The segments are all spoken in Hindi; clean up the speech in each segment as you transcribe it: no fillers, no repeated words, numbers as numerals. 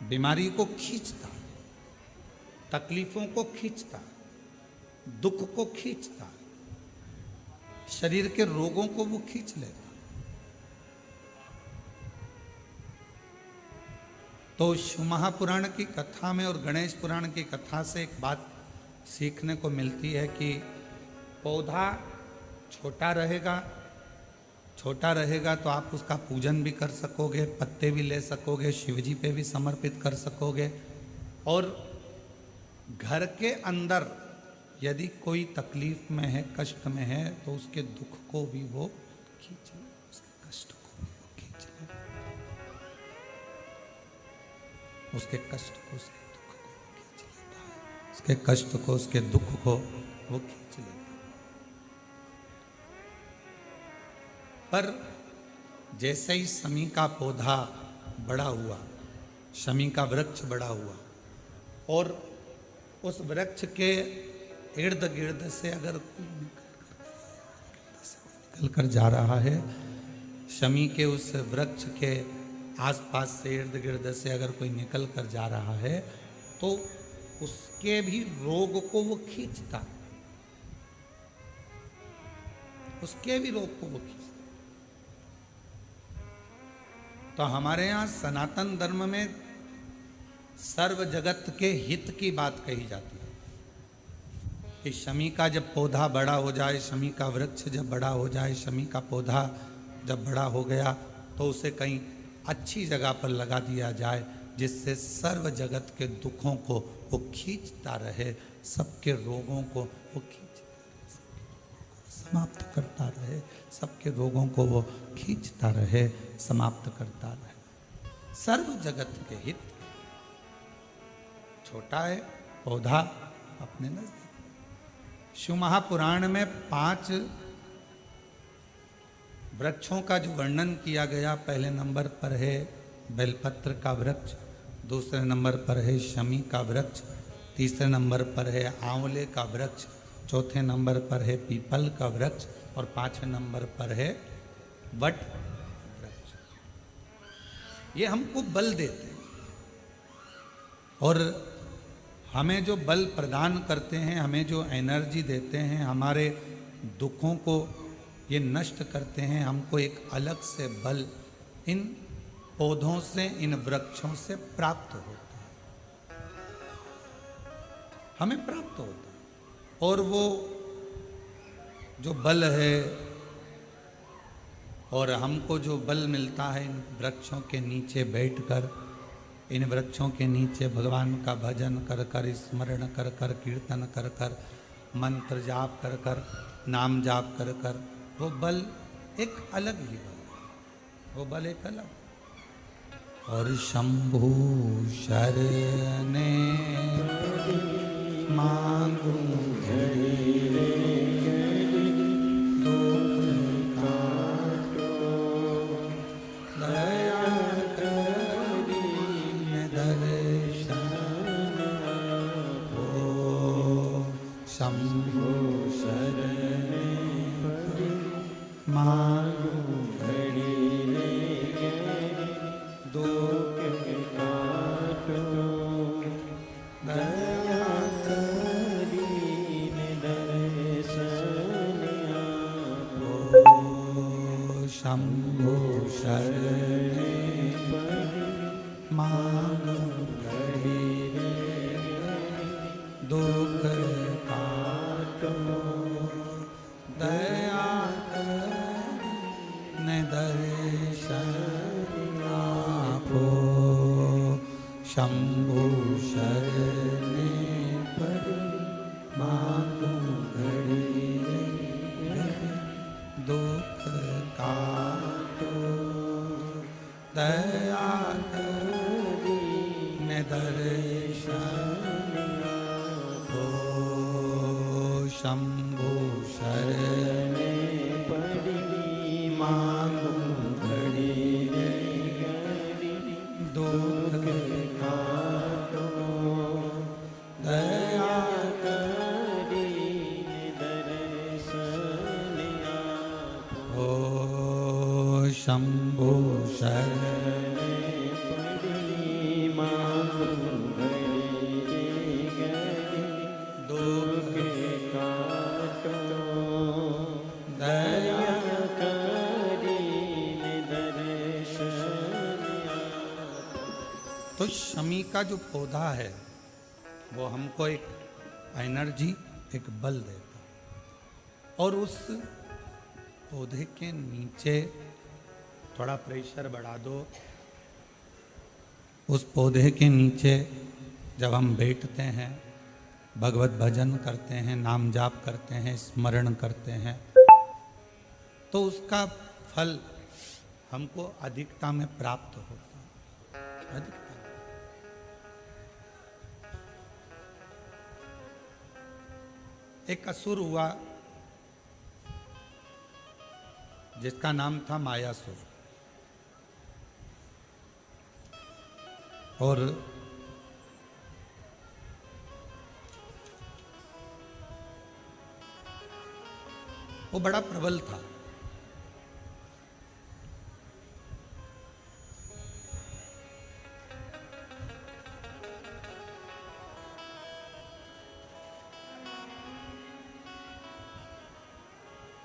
बीमारी को खींचता, तकलीफों को खींचता, दुख को खींचता, शरीर के रोगों को वो खींच लेता। तो शिव महापुराण की कथा में और गणेश पुराण की कथा से एक बात सीखने को मिलती है कि पौधा छोटा रहेगा तो आप उसका पूजन भी कर सकोगे, पत्ते भी ले सकोगे, शिवजी पे भी समर्पित कर सकोगे। और घर के अंदर यदि कोई तकलीफ में है, कष्ट में है, तो उसके दुख को भी वो खींच ले, उसके कष्ट को भी वो खींच ले, उसके कष्ट को, उसके दुख को वो खींच लेता है, उसके कष्ट को, उसके दुख को वो खींच लेता है। पर जैसे ही शमी का पौधा बड़ा हुआ, शमी का वृक्ष बड़ा हुआ, और उस वृक्ष के इर्द गिर्द से अगर कोई निकल कर जा रहा है, शमी के उस वृक्ष के आसपास से, इर्द गिर्द से अगर कोई निकल कर जा रहा है, तो उसके भी रोग को वो खींचता, उसके भी रोग को वो खींचता। तो हमारे यहाँ सनातन धर्म में सर्व जगत के हित की बात कही जाती है कि शमी का जब पौधा बड़ा हो जाए, शमी का वृक्ष जब बड़ा हो जाए, शमी का पौधा जब बड़ा हो गया, तो उसे कहीं अच्छी जगह पर लगा दिया जाए, जिससे सर्व जगत के दुखों को वो खींचता रहे, सबके रोगों को वो खींचता रहे, समाप्त करता रहे, सबके रोगों को वो खींचता रहे, समाप्त करता रहे। सर्व जगत के हित। छोटा है पौधा अपने नजदीक। शिव महापुराण में 5 वृक्षों का जो वर्णन किया गया, पहले नंबर पर है बेलपत्र का वृक्ष, दूसरे नंबर पर है शमी का वृक्ष, तीसरे नंबर पर है आंवले का वृक्ष, चौथे नंबर पर है पीपल का वृक्ष, और 5वें नंबर पर है वट वृक्ष। ये हमको बल देते हैं, और हमें जो बल प्रदान करते हैं, हमें जो एनर्जी देते हैं, हमारे दुखों को ये नष्ट करते हैं, हमको एक अलग से बल इन पौधों से, इन वृक्षों से प्राप्त होता है, हमें प्राप्त होता है। और वो जो बल है, और हमको जो बल मिलता है इन वृक्षों के नीचे बैठकर, इन वृक्षों के नीचे भगवान का भजन कर कर, स्मरण कर कर, कीर्तन कर कर, मंत्र जाप कर कर, नाम जाप कर कर, वो बल एक अलग ही बल है, वो बल एक अलग। और शंभु शरणे मांगू शंभु शरणे मांगू घड़ी दुख काटो, दया ने दर्शन आपो। शंभु शरणे मांगू घड़ी दुख काटो, दया ने दर्शन आपो। शंभु शरणे मांगू घड़ी दुख काटो, दया शंभु शरणे मांगू तो शमी का जो पौधा है वो हमको एक एनर्जी, एक बल देता है। और उस पौधे के नीचे थोड़ा प्रेशर बढ़ा दो, उस पौधे के नीचे जब हम बैठते हैं, भगवत भजन करते हैं, नाम जाप करते हैं, स्मरण करते हैं, तो उसका फल हमको अधिकता में प्राप्त होता है। अधिकता एक असुर हुआ जिसका नाम था मायासुर, और वो बड़ा प्रबल था।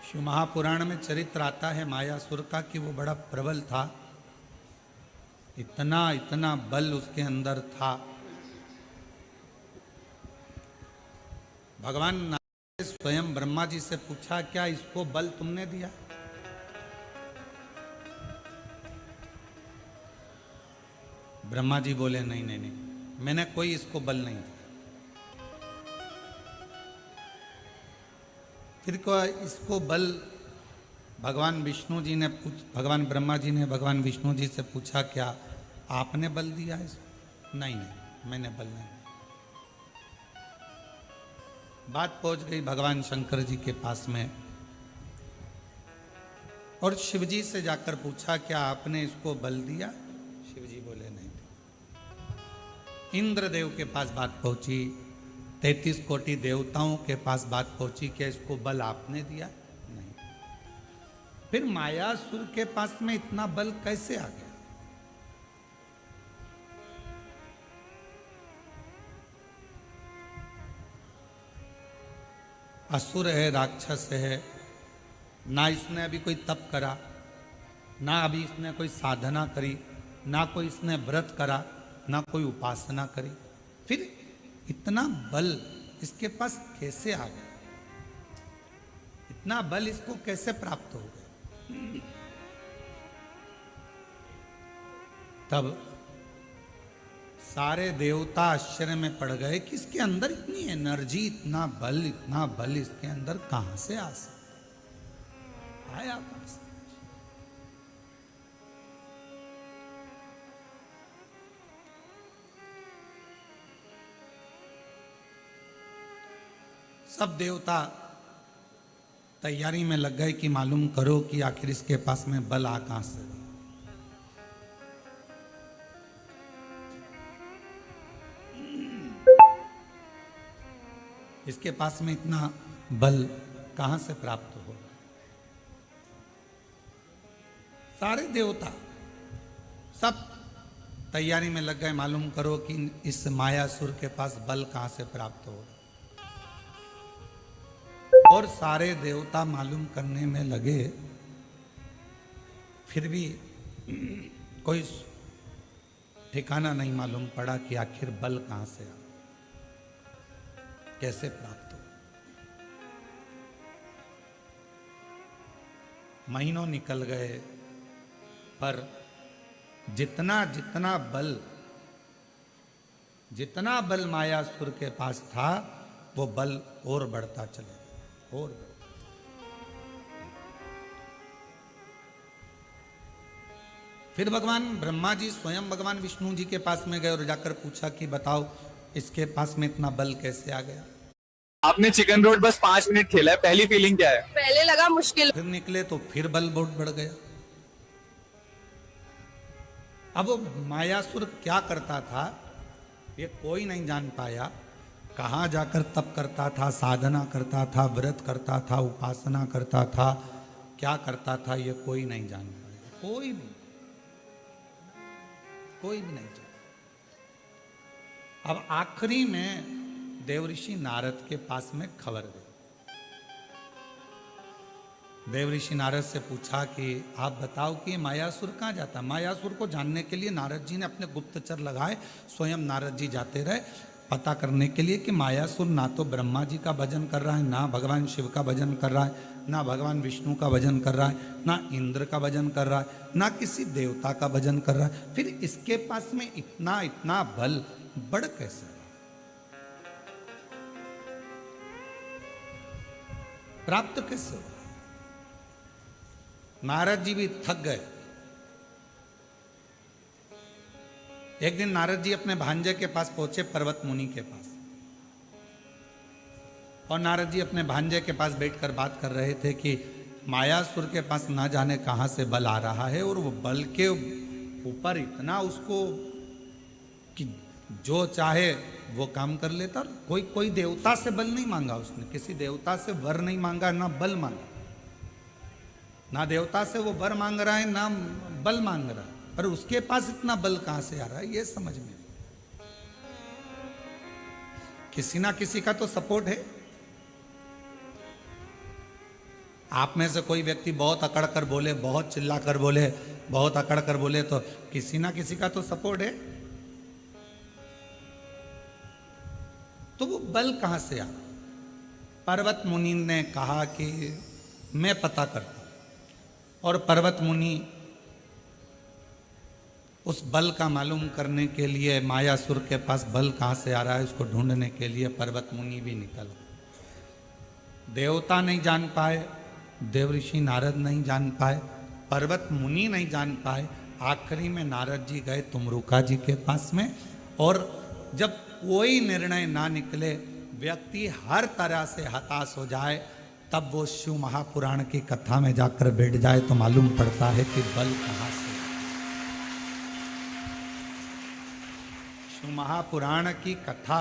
शिव महापुराण में चरित्र आता है मायासुर का कि वो बड़ा प्रबल था। इतना इतना बल उसके अंदर था। भगवान नारायण ने स्वयं ब्रह्मा जी से पूछा, क्या इसको बल तुमने दिया? ब्रह्मा जी बोले, नहीं नहीं नहीं, मैंने कोई इसको बल नहीं दिया। फिर को इसको बल भगवान विष्णु जी ने भगवान ब्रह्मा जी ने भगवान विष्णु जी से पूछा, क्या आपने बल दिया इसको? नहीं नहीं, मैंने बल नहीं दिया। बात पहुंच गई भगवान शंकर जी के पास में, और शिव जी से जाकर पूछा, क्या आपने इसको बल दिया? शिव जी बोले, नहीं दिया। इंद्रदेव के पास बात पहुंची, 33 कोटि देवताओं के पास बात पहुंची, क्या इसको बल आपने दिया? नहीं। फिर मायासुर के पास में इतना बल कैसे आ गया? असुर है, राक्षस है, ना इसने अभी कोई तप करा, ना अभी इसने कोई साधना करी, ना कोई इसने व्रत करा, ना कोई उपासना करी, फिर इतना बल इसके पास कैसे आ गया? इतना बल इसको कैसे प्राप्त हो गया? तब सारे देवता आश्चर्य में पड़ गए कि इसके अंदर इतनी एनर्जी, इतना बल इसके अंदर कहां से आ सकता? आया कहां से? सब देवता तैयारी में लग गए कि मालूम करो कि आखिर इसके पास में बल आ कहां से। इसके पास में इतना बल कहां से प्राप्त होगा? सारे देवता सब तैयारी में लग गए, मालूम करो कि इस मायासुर के पास बल कहां से प्राप्त होगा। और सारे देवता मालूम करने में लगे, फिर भी कोई ठिकाना नहीं मालूम पड़ा कि आखिर बल कहां से आ, कैसे प्राप्त हो। महीनों निकल गए, पर जितना बल मायासुर के पास था, वो बल और बढ़ता चले, और फिर भगवान ब्रह्मा जी स्वयं भगवान विष्णु जी के पास में गए और जाकर पूछा कि बताओ इसके पास में इतना बल कैसे आ गया? आपने चिकन रोड बस 5 मिनट खेला है, पहली फीलिंग क्या है? पहले लगा मुश्किल, फिर निकले तो फिर बल बहुत बढ़ गया। अब वो मायासुर क्या करता था ये कोई नहीं जान पाया। कहाँ जाकर तप करता था, साधना करता था, व्रत करता था, उपासना करता था, क्या करता था ये कोई नहीं जान पाया। कोई भी नहीं जान। अब आखिरी में देवऋषि नारद के पास में खबर गई। देव ऋषि नारद से पूछा कि आप बताओ कि मायासुर कहाँ जाता। मायासुर को जानने के लिए नारद जी ने अपने गुप्तचर लगाए, स्वयं नारद जी जाते रहे पता करने के लिए कि मायासुर ना तो ब्रह्मा जी का भजन कर रहा है, ना भगवान शिव का भजन कर रहा है, ना भगवान विष्णु का भजन कर रहा है, ना इंद्र का भजन कर रहा है, ना किसी देवता का भजन कर रहा है। फिर इसके पास में इतना इतना बल बढ़ कैसे रहा, प्राप्त कैसे हुआ। नारद जी भी थक गए। एक दिन नारद जी अपने भांजे के पास पहुंचे, पर्वत मुनि के पास, और नारद जी अपने भांजे के पास बैठकर बात कर रहे थे कि मायासुर के पास ना जाने कहां से बल आ रहा है, और वो बल के ऊपर इतना उसको कि जो चाहे वो काम कर लेता। कोई देवता से बल नहीं मांगा उसने, किसी देवता से वर नहीं मांगा, ना बल मांगा, ना देवता से वो वर मांग रहा है, ना बल मांग रहा है, पर उसके पास इतना बल कहां से आ रहा है ये समझ में। किसी ना किसी का तो सपोर्ट है। आप में से कोई व्यक्ति बहुत अकड़ कर बोले, बहुत चिल्ला कर बोले, बहुत अकड़ कर बोले, तो किसी ना किसी का तो सपोर्ट है। तो वो बल कहां से आ रहा। पर्वत मुनि ने कहा कि मैं पता करता हूं, और पर्वत मुनि उस बल का मालूम करने के लिए, मायासुर के पास बल कहां से आ रहा है उसको ढूंढने के लिए पर्वत मुनि भी निकल। देवता नहीं जान पाए, देव ऋषि नारद नहीं जान पाए, पर्वत मुनि नहीं जान पाए। आखिरी में नारद जी गए तुमरुका जी के पास में, और जब कोई निर्णय ना निकले, व्यक्ति हर तरह से हताश हो जाए, तब वो शिव महापुराण की कथा में जाकर बैठ जाए तो मालूम पड़ता है कि बल कहां से। शिव महापुराण की कथा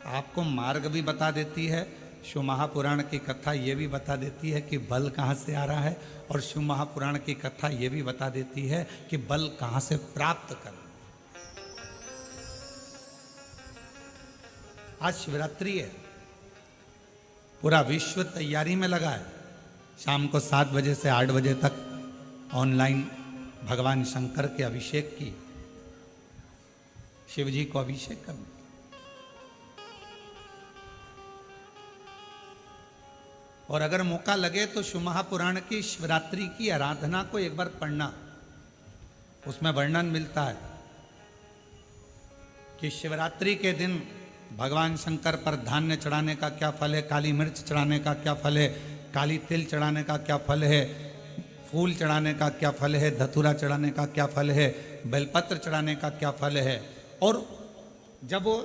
आपको मार्ग भी बता देती है, शिव महापुराण की कथा ये भी बता देती है कि बल कहाँ से आ रहा है, और शिव महापुराण की कथा ये भी बता देती है कि बल कहाँ से प्राप्त करना। आज शिवरात्रि है, पूरा विश्व तैयारी में लगा है। शाम को 7 बजे से 8 बजे तक ऑनलाइन भगवान शंकर के अभिषेक की, शिव जी को अभिषेक करने। और अगर मौका लगे तो शिव महापुराण की शिवरात्रि की आराधना को एक बार पढ़ना, उसमें वर्णन मिलता है कि शिवरात्रि के दिन भगवान शंकर पर धान्य चढ़ाने का क्या फल है, काली मिर्च चढ़ाने का क्या फल है, काली तिल चढ़ाने का क्या फल है, फूल चढ़ाने का क्या फल है, धतूरा चढ़ाने का क्या फल है, बेलपत्र चढ़ाने का क्या फल है। और जब वो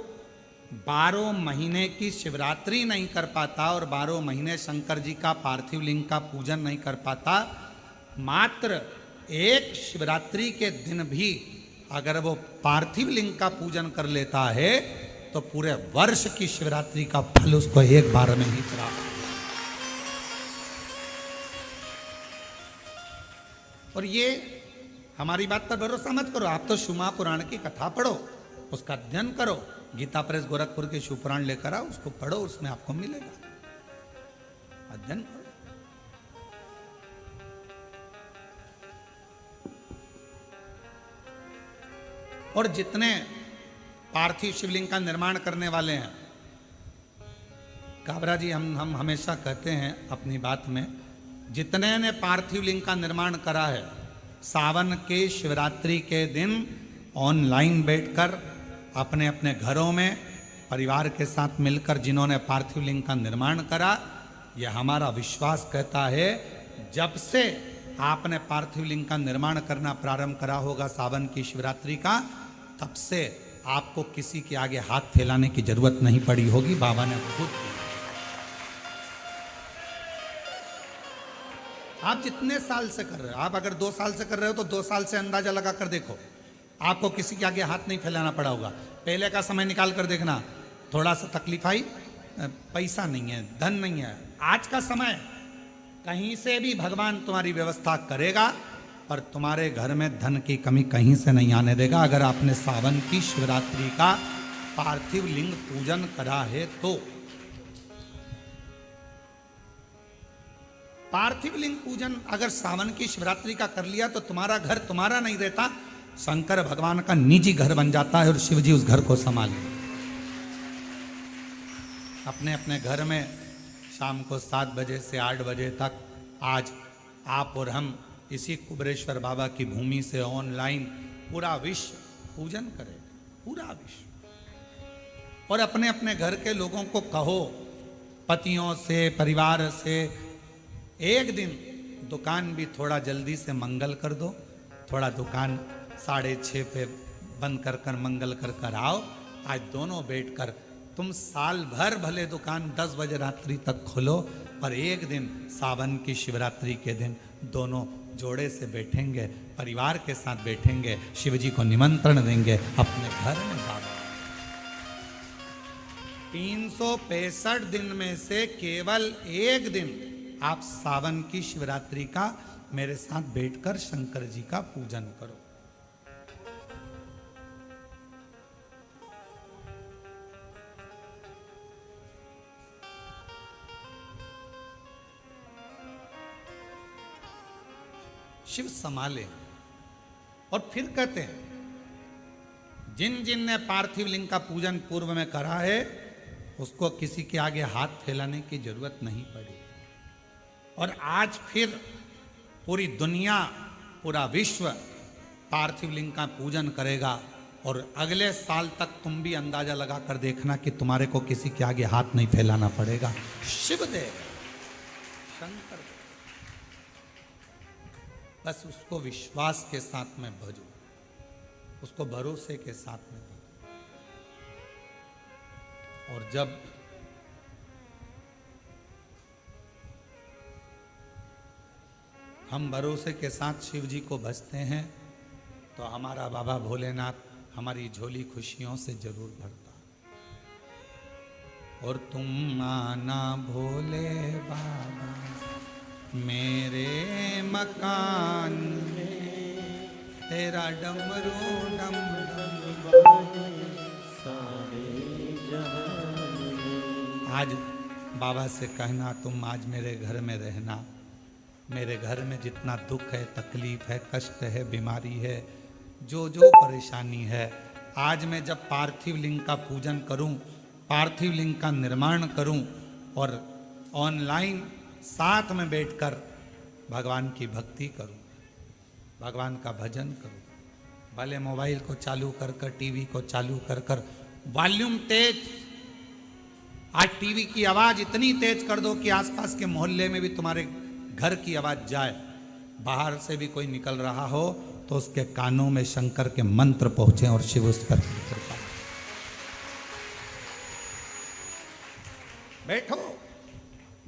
12 महीने की शिवरात्रि नहीं कर पाता और 12 महीने शंकर जी का पार्थिव लिंग का पूजन नहीं कर पाता, मात्र एक शिवरात्रि के दिन भी अगर वो पार्थिव लिंग का पूजन कर लेता है तो पूरे वर्ष की शिवरात्रि का फल उसको एक बार में ही प्राप्त। और ये हमारी बात पर भरोसा मत करो, आप तो शिव महापुराण की कथा पढ़ो, उसका अध्ययन करो, गीता प्रेस गोरखपुर के शिव पुराण लेकर आओ, उसको पढ़ो, उसमें आपको मिलेगा, अध्ययन करो। और जितने पार्थिव शिवलिंग का निर्माण करने वाले हैं, काबरा जी हम हमेशा कहते हैं अपनी बात में, जितने ने पार्थिव लिंग का निर्माण करा है, सावन के शिवरात्रि के दिन ऑनलाइन बैठकर अपने अपने घरों में परिवार के साथ मिलकर जिन्होंने पार्थिव लिंग का निर्माण करा, यह हमारा विश्वास कहता है, जब से आपने पार्थिव लिंग का निर्माण करना प्रारंभ करा होगा सावन की शिवरात्रि का, तब से आपको किसी के आगे हाथ फैलाने की जरूरत नहीं पड़ी होगी, बाबा ने खुद। आप जितने साल से कर रहे हो, आप अगर 2 साल से कर रहे हो तो 2 साल से अंदाजा लगा कर देखो, आपको किसी के आगे हाथ नहीं फैलाना पड़ा होगा। पहले का समय निकाल कर देखना, थोड़ा सा तकलीफ आई, पैसा नहीं है, धन नहीं है। आज का समय कहीं से भी भगवान तुम्हारी व्यवस्था करेगा, पर तुम्हारे घर में धन की कमी कहीं से नहीं आने देगा, अगर आपने सावन की शिवरात्रि का पार्थिव लिंग पूजन करा है तो। पार्थिव लिंग पूजन अगर सावन की शिवरात्रि का कर लिया तो तुम्हारा घर तुम्हारा नहीं रहता, शंकर भगवान का निजी घर बन जाता है और शिव जी उस घर को संभाले। अपने अपने घर में शाम को 7 बजे से 8 बजे तक आज आप और हम इसी कुबेरेश्वर बाबा की भूमि से ऑनलाइन पूरा विश्व पूजन करेगा, पूरा विश्व। और अपने अपने घर के लोगों को कहो, पतियों से, परिवार से, एक दिन दुकान भी थोड़ा जल्दी से मंगल कर दो, थोड़ा दुकान 6:30 पे बंद कर कर मंगल कर कर आओ। आज दोनों बैठकर तुम साल भर भले दुकान 10 बजे रात्रि तक खोलो, पर एक दिन सावन की शिवरात्रि के दिन दोनों जोड़े से बैठेंगे, परिवार के साथ बैठेंगे, शिव जी को निमंत्रण देंगे अपने घर में। बाबा 365 दिन में से केवल एक दिन आप सावन की शिवरात्रि का मेरे साथ बैठकर शंकर जी का पूजन करो। शिव संभाले। और फिर कहते हैं, जिन जिन ने पार्थिव लिंग का पूजन पूर्व में करा है उसको किसी के आगे हाथ फैलाने की जरूरत नहीं पड़ी। और आज फिर पूरी दुनिया, पूरा विश्व पार्थिव लिंग का पूजन करेगा। और अगले साल तक तुम भी अंदाजा लगा कर देखना कि तुम्हारे को किसी के आगे हाथ नहीं फैलाना पड़ेगा। शिव देव, शंकर, बस उसको विश्वास के साथ में भजो, उसको भरोसे के साथ में भजो। और जब हम भरोसे के साथ शिव जी को भजते हैं तो हमारा बाबा भोलेनाथ हमारी झोली खुशियों से जरूर भरता। और तुम आना भोले बाबा मेरे मकान में, तेरा डमरू डम डम सारे जहान में। आज बाबा से कहना, तुम आज मेरे घर में रहना। मेरे घर में जितना दुख है, तकलीफ है, कष्ट है, बीमारी है, जो जो परेशानी है, आज मैं जब पार्थिव लिंग का पूजन करूं, पार्थिव लिंग का निर्माण करूं और ऑनलाइन साथ में बैठकर भगवान की भक्ति करूं, भगवान का भजन करूं। भले मोबाइल को चालू कर कर, टीवी को चालू कर कर, वॉल्यूम तेज। आज टीवी की आवाज इतनी तेज कर दो कि आसपास के मोहल्ले में भी तुम्हारे घर की आवाज जाए। बाहर से भी कोई निकल रहा हो तो उसके कानों में शंकर के मंत्र पहुंचे और शिव उस पर कृपा। बैठो,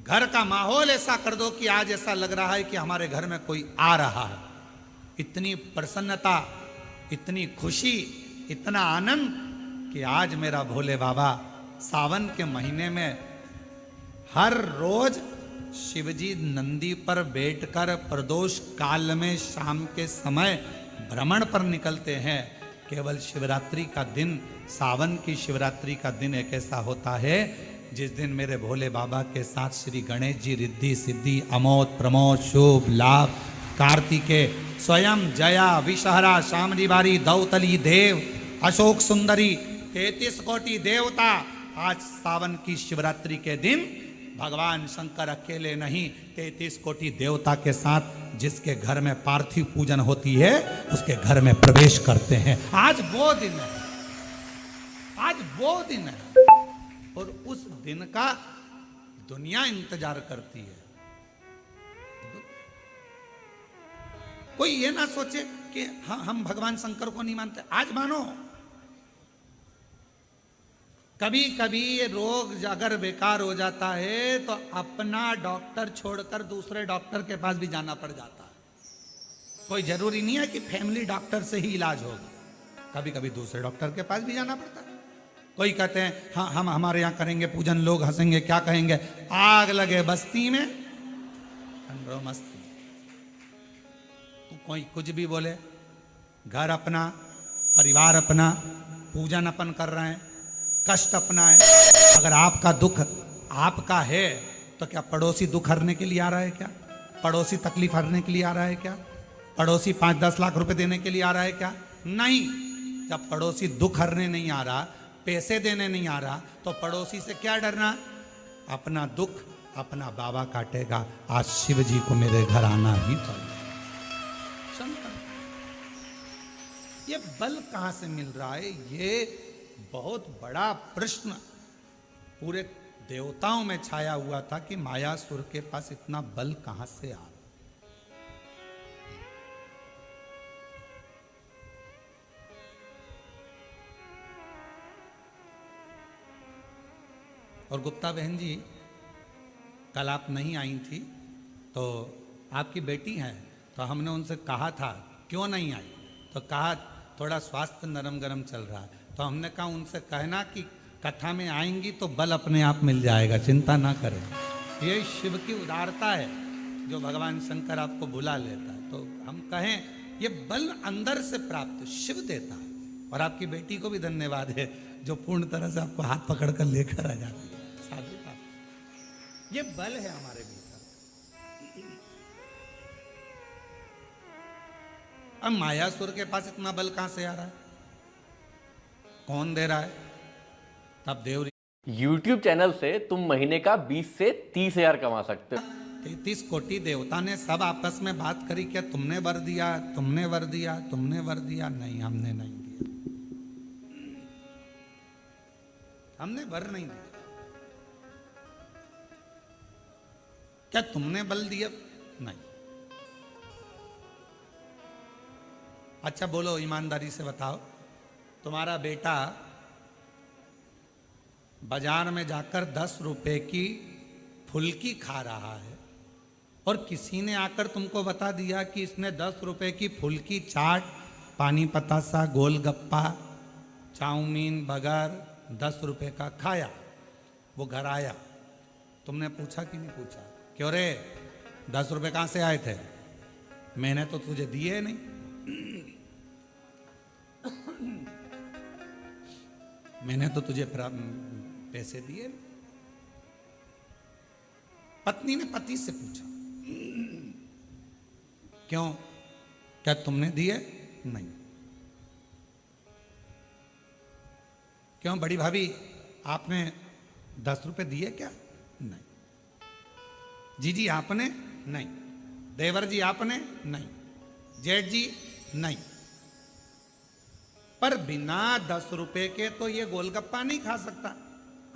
घर का माहौल ऐसा कर दो कि आज ऐसा लग रहा है कि हमारे घर में कोई आ रहा है। इतनी प्रसन्नता, इतनी खुशी, इतना आनंद कि आज मेरा भोले बाबा सावन के महीने में हर रोज शिवजी नंदी पर बैठकर प्रदोष काल में शाम के समय भ्रमण पर निकलते हैं। केवल शिवरात्रि का दिन, सावन की शिवरात्रि का दिन एक ऐसा होता है जिस दिन मेरे भोले बाबा के साथ श्री गणेश जी रिद्धि सिद्धि अमोद प्रमोद शुभ लाभ कार्तिकेय स्वयं जया विषहरा शामली बारी दौतली देव अशोक सुंदरी 33 कोटि देवता आज सावन की शिवरात्रि के दिन भगवान शंकर अकेले नहीं 33 कोटि देवता के साथ जिसके घर में पार्थिव पूजन होती है उसके घर में प्रवेश करते हैं। आज वो दिन है, आज वो दिन है और उस दिन का दुनिया इंतजार करती है। कोई ये ना सोचे कि हम भगवान शंकर को नहीं मानते। आज मानो, कभी कभी ये रोग अगर बेकार हो जाता है तो अपना डॉक्टर छोड़कर दूसरे डॉक्टर के पास भी जाना पड़ जाता है। कोई जरूरी नहीं है कि फैमिली डॉक्टर से ही इलाज होगा, कभी कभी दूसरे डॉक्टर के पास भी जाना पड़ता है। कोई कहते हैं हाँ हम हमारे यहाँ करेंगे पूजन, लोग हंसेंगे, क्या कहेंगे, आग लगे बस्ती में ठंडो मस्ती। कोई कुछ भी बोले, घर अपना, परिवार अपना, पूजन अपन कर रहे हैं, कष्ट अपना है। अगर आपका दुख आपका है तो क्या पड़ोसी दुख हरने के लिए आ रहा है क्या? पड़ोसी तकलीफ हरने के लिए आ रहा है क्या? पड़ोसी 5-10 लाख रुपए देने के लिए आ रहा है क्या? नहीं। जब पड़ोसी दुख हरने नहीं आ रहा, पैसे देने नहीं आ रहा, तो पड़ोसी से क्या डरना? अपना दुख अपना बाबा काटेगा। आज शिव जी को मेरे घर आना ही पड़ेगा। शंकर, ये बल कहां से मिल रहा है? ये बहुत बड़ा प्रश्न पूरे देवताओं में छाया हुआ था कि मायासुर के पास इतना बल कहां से आ रहा। और गुप्ता बहन जी, कल आप नहीं आई थी, तो आपकी बेटी है, तो हमने उनसे कहा था क्यों नहीं आई, तो कहा थोड़ा स्वास्थ्य नरम गरम चल रहा है। तो हमने कहा उनसे कहना कि कथा में आएंगी तो बल अपने आप मिल जाएगा, चिंता ना करें। ये शिव की उदारता है जो भगवान शंकर आपको बुला लेता है। तो हम कहें ये बल अंदर से प्राप्त शिव देता है। और आपकी बेटी को भी धन्यवाद है जो पूर्ण तरह से आपको हाथ पकड़ कर लेकर आ जाती है। साधु का ये बल है हमारे भीतर। अब मायासुर के पास इतना बल कहां से आ रहा है? कौन दे रहा है? तब देव YouTube चैनल से तुम महीने का 20 से 30 हजार कमा सकते हो। 33 कोटि देवता ने सब आपस में बात करी, क्या तुमने वर दिया, तुमने वर दिया, तुमने वर दिया? नहीं, हमने नहीं दिया, हमने वर नहीं दिया। क्या तुमने बल दिया? नहीं। अच्छा बोलो, ईमानदारी से बताओ, तुम्हारा बेटा बाजार में जाकर 10 रुपए की फुल्की खा रहा है और किसी ने आकर तुमको बता दिया कि इसने 10 रुपए की फुल्की, चाट, पानी पतासा, गोलगप्पा, चाउमीन, बर्गर 10 रुपए का खाया। वो घर आया, तुमने पूछा कि नहीं पूछा? क्यों रे, 10 रुपए कहां से आए थे? मैंने तो तुझे दिए नहीं। मैंने तो तुझे पैसे दिए। पत्नी ने पति से पूछा, क्यों, क्या तुमने दिए? नहीं। क्यों बड़ी भाभी, आपने 10 रुपए दिए क्या? नहीं। जीजी आपने? नहीं। देवर जी आपने? नहीं। जेठ जी? नहीं। पर बिना 10 रुपए के तो ये गोलगप्पा नहीं खा सकता।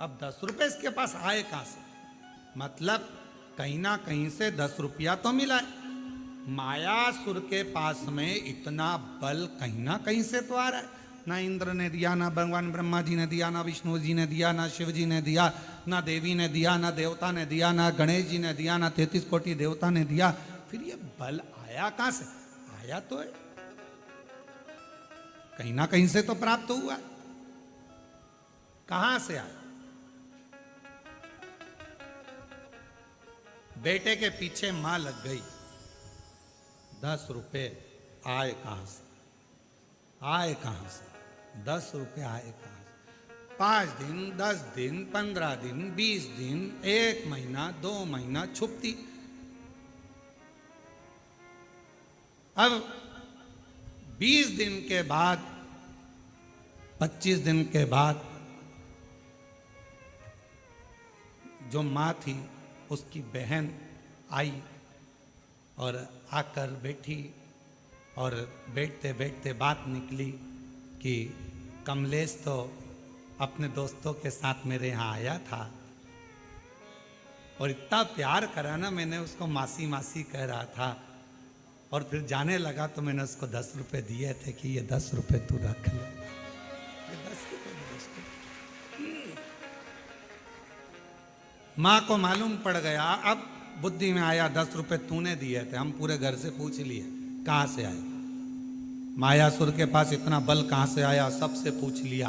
अब 10 रुपए इसके पास आए कहां से? मतलब कहीं ना कहीं से 10 रुपया तो मिला है। मायासुर के पास में इतना बल कहीं ना कहीं से तो आ रहा है। ना इंद्र ने दिया, ना भगवान ब्रह्मा जी ने दिया, ना विष्णु जी ने दिया, ना शिव जी ने दिया, ना देवी ने दिया, ना देवता ने दिया, ना गणेश जी ने दिया, ना 33 कोटि देवता ने दिया। फिर ये बल आया कहां से? आया तो है, कहीं ना कहीं से तो प्राप्त हुआ। कहां से आया? बेटे के पीछे मां लग गई, 10 रुपए आए कहां से? आए कहां से? 10 रुपए आए कहां से? 5 दिन, 10 दिन, 15 दिन, 20 दिन, 1 महीना, 2 महीना छुपती। अब 20 दिन के बाद, 25 दिन के बाद जो मां थी उसकी बहन आई और आकर बैठी और बैठते बैठते बात निकली कि कमलेश तो अपने दोस्तों के साथ मेरे यहाँ आया था और इतना प्यार करा ना, मैंने उसको मासी मासी कह रहा था और फिर जाने लगा तो मैंने उसको 10 रुपए दिए थे कि ये 10 रुपए तू रख ले। ये 10 रुपए। माँ को मालूम पड़ गया, अब बुद्धि में आया 10 रुपए तूने दिए थे। हम पूरे घर से पूछ लिए कहां से आए, मायासुर के पास इतना बल कहां से आया, सबसे पूछ लिया।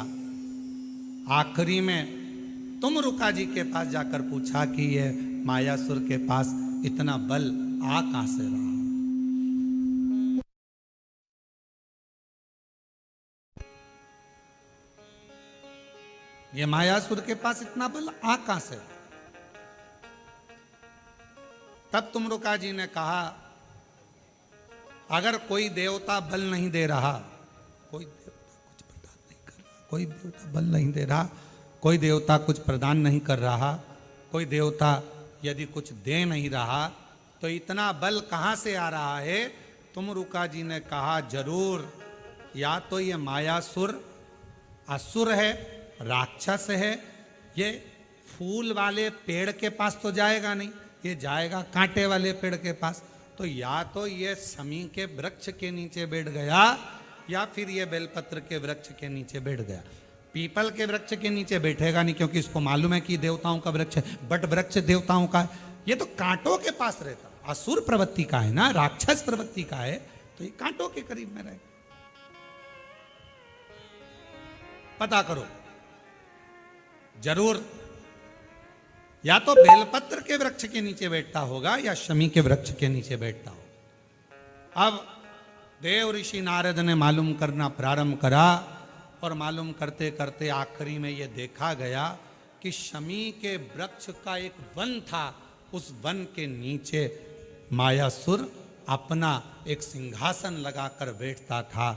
आखिरी में तुम रुका जी के पास जाकर पूछा कि ये मायासुर के पास इतना बल आ कहां से रहा। ये मायासुर के पास इतना बल आ कहां से? तब तुमरुका जी ने कहा, अगर कोई देवता बल नहीं दे रहा, कोई देवता कुछ प्रदान नहीं कर रहा, कोई देवता बल नहीं दे रहा, कोई देवता कुछ प्रदान नहीं कर रहा, कोई देवता यदि कुछ दे नहीं रहा, तो इतना बल कहाँ से आ रहा है? तुमरुका जी ने कहा, जरूर या तो ये मायासुर असुर है, राक्षस है, ये फूल वाले पेड़ के पास तो जाएगा नहीं, ये जाएगा कांटे वाले पेड़ के पास। तो या तो ये शमी के वृक्ष के नीचे बैठ गया, या फिर ये बेलपत्र के वृक्ष के नीचे बैठ गया। पीपल के वृक्ष के नीचे बैठेगा नहीं, क्योंकि इसको मालूम है कि देवताओं का वृक्ष है। बट वृक्ष देवताओं का है, ये तो कांटों के पास रहता, असुर प्रवृत्ति का है ना, राक्षस प्रवृत्ति का है, तो ये कांटों के करीब में रहेगा। पता करो, जरूर या तो बेलपत्र के वृक्ष के नीचे बैठता होगा या शमी के वृक्ष के नीचे बैठता होगा। अब देव ऋषि नारद ने मालूम करना प्रारंभ करा, और मालूम करते करते आखिरी में यह देखा गया कि शमी के वृक्ष का एक वन था, उस वन के नीचे मायासुर अपना एक सिंहासन लगाकर बैठता था,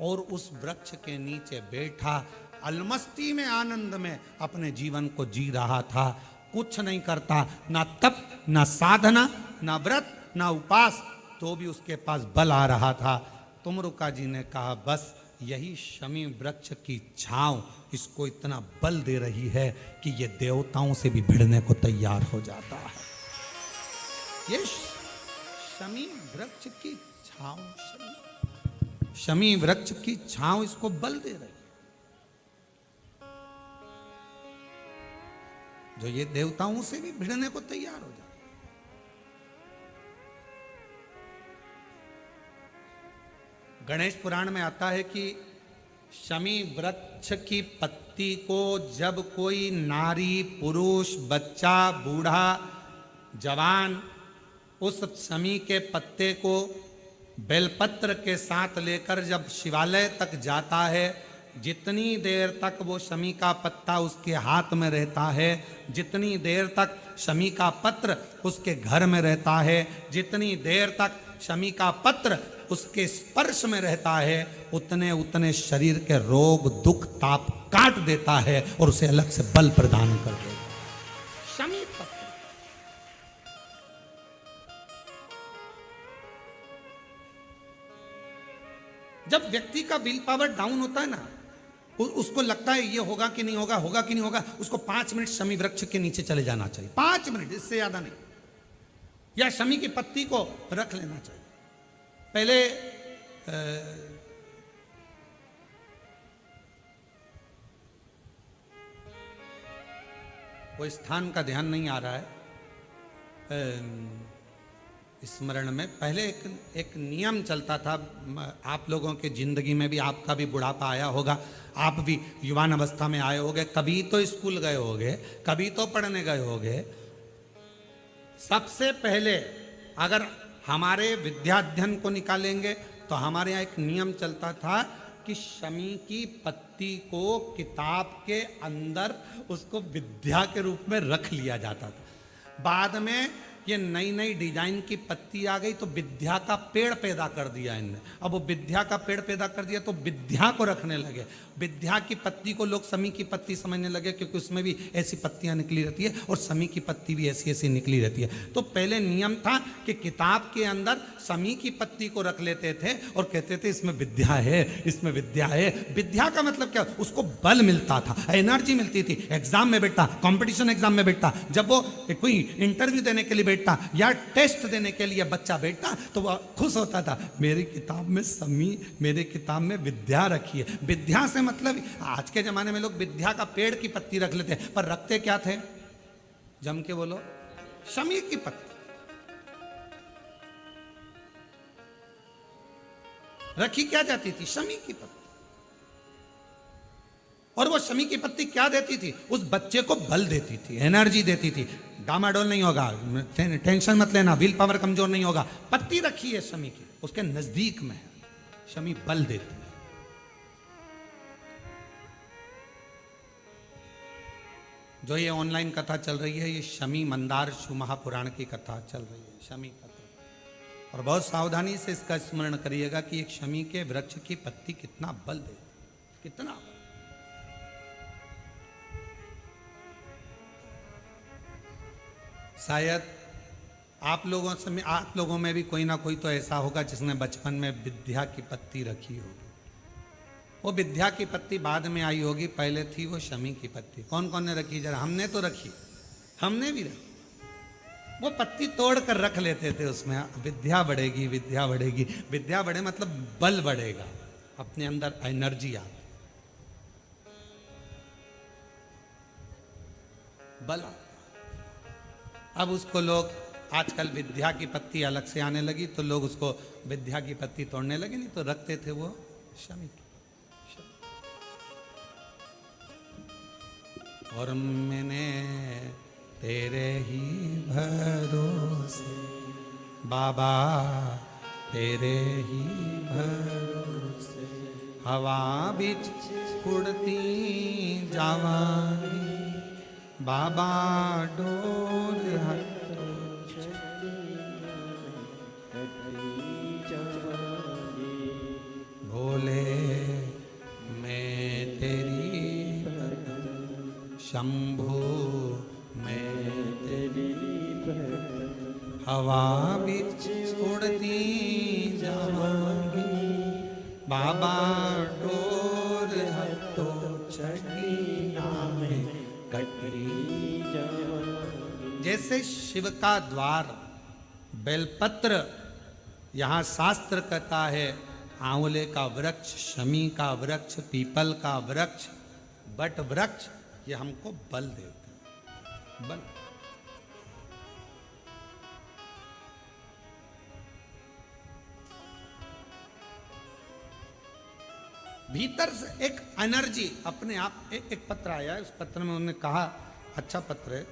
और उस वृक्ष के नीचे बैठा अलमस्ती में, आनंद में अपने जीवन को जी रहा था। कुछ नहीं करता, ना तप, ना साधना, ना व्रत, ना उपास, तो भी उसके पास बल आ रहा था। तुमरुका जी ने कहा, बस यही शमी वृक्ष की छांव इसको इतना बल दे रही है कि ये देवताओं से भी भिड़ने को तैयार हो जाता है। ये शमी वृक्ष की छांव, शमी वृक्ष की छांव इसको बल दे रही है, जो ये देवताओं से भी भिड़ने को तैयार हो जाता। गणेश पुराण में आता है कि शमी वृक्ष की पत्ती को जब कोई नारी, पुरुष, बच्चा, बूढ़ा, जवान उस शमी के पत्ते को बेलपत्र के साथ लेकर जब शिवालय तक जाता है, जितनी देर तक वो शमी का पत्ता उसके हाथ में रहता है, जितनी देर तक शमी का पत्र उसके घर में रहता है, जितनी देर तक शमी का पत्र उसके स्पर्श में रहता है, उतने उतने शरीर के रोग, दुख, ताप काट देता है और उसे अलग से बल प्रदान कर देता है। शमी पत्र जब व्यक्ति का विल पावर डाउन होता है ना, उसको लगता है ये होगा कि नहीं होगा, होगा कि नहीं होगा, उसको 5 मिनट शमी वृक्ष के नीचे चले जाना चाहिए, 5 मिनट, इससे ज्यादा नहीं, या शमी की पत्ती को रख लेना चाहिए। पहले वो स्थान का ध्यान नहीं आ रहा है स्मरण में। पहले एक नियम चलता था, आप लोगों के जिंदगी में भी, आपका भी बुढ़ापा आया होगा, आप भी युवान अवस्था में आए होंगे, कभी तो स्कूल गए होंगे, कभी तो पढ़ने गए होंगे। सबसे पहले अगर हमारे विद्याध्ययन को निकालेंगे तो हमारे यहाँ एक नियम चलता था कि शमी की पत्ती को किताब के अंदर उसको विद्या के रूप में रख लिया जाता था। बाद में ये नई नई डिजाइन की पत्ती आ गई तो विद्या का पेड़ पैदा कर दिया इनने। अब वो विद्या का पेड़ पैदा कर दिया तो विद्या को रखने लगे। विद्या की पत्ती को लोग शमी की पत्ती समझने लगे, क्योंकि उसमें भी ऐसी पत्तियां निकली रहती है और शमी की पत्ती भी ऐसी ऐसी निकली रहती है। तो पहले नियम था कि किताब के अंदर शमी की पत्ती को रख लेते थे और कहते थे इसमें विद्या है, इसमें विद्या है। विद्या का मतलब क्या? उसको बल मिलता था, एनर्जी मिलती थी। एग्जाम में बैठता, कंपटीशन एग्जाम में बैठता, जब वो कोई इंटरव्यू देने के लिए बैठता या टेस्ट देने के लिए बच्चा बैठता तो वह खुश होता था, मेरी किताब में शमी, मेरे किताब में विद्या रखी है। विद्या से मतलब आज के जमाने में लोग विद्या का पेड़ की पत्ती रख लेते हैं, पर रखते क्या थे? जम के बोलो, शमी की पत्ती। रखी क्या जाती थी? शमी की पत्ती। और वो शमी की पत्ती क्या देती थी? उस बच्चे को बल देती थी, एनर्जी देती थी। डामाडोल नहीं होगा, टेंशन मत लेना, विल पावर कमजोर नहीं होगा। पत्ती रखी है शमी की, उसके नजदीक में है, शमी बल देती है। जो ये ऑनलाइन कथा चल रही है, ये शमी मंदार शिव महापुराण की कथा चल रही है, शमी कथा। और बहुत सावधानी से इसका स्मरण करिएगा कि एक शमी के वृक्ष की पत्ती कितना बल दे, कितना बल। शायद आप लोगों में भी कोई ना कोई तो ऐसा होगा जिसने बचपन में विद्या की पत्ती रखी होगी। वो विद्या की पत्ती बाद में आई होगी, पहले थी वो शमी की पत्ती। कौन कौन ने रखी? जरा हमने तो रखी, हमने भी रखी। वो पत्ती तोड़ कर रख लेते थे, उसमें विद्या बढ़ेगी, विद्या बढ़ेगी। विद्या बढ़े मतलब बल बढ़ेगा, अपने अंदर एनर्जी आती, बल आता। अब उसको लोग आजकल विद्या की पत्ती अलग से आने लगी तो लोग उसको विद्या की पत्ती तोड़ने लगे, नहीं तो रखते थे वो शमी की। और मैंने तेरे ही भरोसे बाबा, तेरे ही भरोसे हवा बिच उड़ती जावांगी बाबा, डोल भोले मैं तेरी शंभू मैं तेरी हवा बिच उड़ती जावांगी बाबा, डोर हतो छड़ी नामे कटरी जावांगी। जैसे शिव का द्वार बेलपत्र, यहाँ शास्त्र कहता है आंवले का वृक्ष, शमी का वृक्ष, पीपल का वृक्ष, बट वृक्ष, ये हमको बल देते हैं, बल। भीतर से एक एनर्जी अपने आप। एक पत्र आया है, उस पत्र में उन्होंने कहा, अच्छा पत्र है,